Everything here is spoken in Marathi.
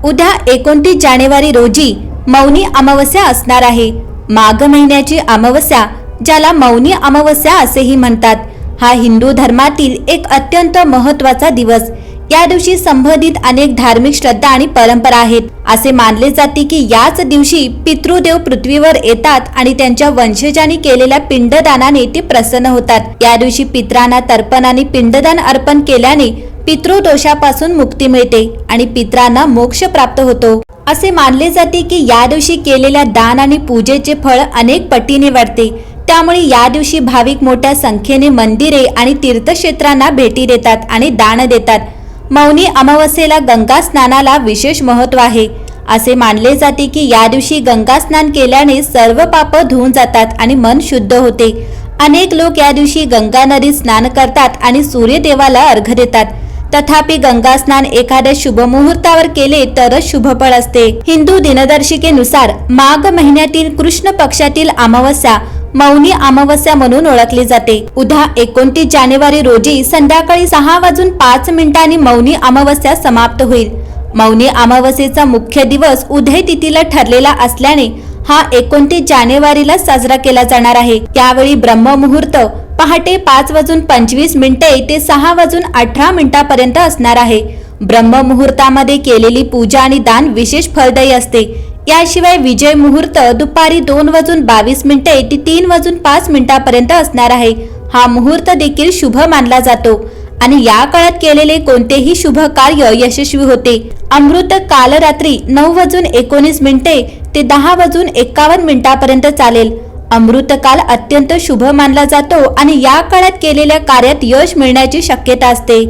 उद्या 29 जानेवारी रोजी मौनी अमावस्या असणार आहे। माघ महिन्याची अमावस्या, ज्याला मौनी अमावस्या असेही म्हणतात, हा हिंदू धर्मातील एक अत्यंत महत्त्वाचा दिवस। या दिवशी संबंधित अनेक धार्मिक श्रद्धा आणि परंपरा आहेत। असे मानले जाते की याच दिवशी पितृदेव पृथ्वीवर येतात आणि त्यांच्या वंशजांनी केलेल्या पिंडदानाने ते प्रसन्न होतात। या दिवशी पितरांना तर्पण आणि पिंडदान अर्पण केल्याने पितृदोषापासून मुक्ती मिळते आणि पितरांना मोक्ष प्राप्त होतो। असे मानले जाते की या दिवशी केलेल्या दान आणि पूजेचे फळ अनेक पटीने वाढते। त्यामुळे या दिवशी भाविक मोठ्या संख्येने मंदिरे आणि तीर्थक्षेत्रांना भेटी देतात आणि दान देतात। मौनी अमावस्येला गंगा स्नानाला विशेष महत्त्व आहे। असे मानले जाते की या दिवशी गंगा स्नान केल्याने सर्व पाप धुवून जातात आणि मन शुद्ध होते। अनेक लोक या दिवशी गंगा नदीत स्नान करतात आणि सूर्यदेवाला अर्घ्य देतात। तथापि गंगा स्नान एखाद्या शुभ मुहूर्तावर केले तरच शुभफळ असते। हिंदू दिनदर्शिकेनुसार माघ महिन्यातील कृष्ण पक्षातील अमावस्या मौनी अमावस्या म्हणून ओळखली जाते। उद्या 29 जानेवारी रोजी संध्याकाळी 6:05 मौनी अमावस्या समाप्त होईल। मौनी अमावस्येचा मुख्य दिवस उदय तिथीला ठरलेला असल्याने हा 29 जानेवारीला साजरा केला जाणार आहे। त्यावेळी ब्रह्ममुहूर्त पहाटे 5:25 ते 6:18 पर्यंत असणार आहे। ब्रह्ममुहूर्तामध्ये केलेली पूजा आणि दान विशेष फलदायी असते। याशिवाय विजय मुहूर्त दुपारी 2:22 ते 3:05 पर्यंत असणार आहे। हा मुहूर्त देखील शुभ मानला जातो आणि या काळात केलेले कोणतेही शुभ कार्य यशस्वी होते। अमृत काल रात्री 9:19 ते 10:51 पर्यंत चालेल। अमृत काल अत्यंत शुभ मानला जातो आणि या काळात केलेल्या कार्यात यश मिळण्याची शक्यता असते।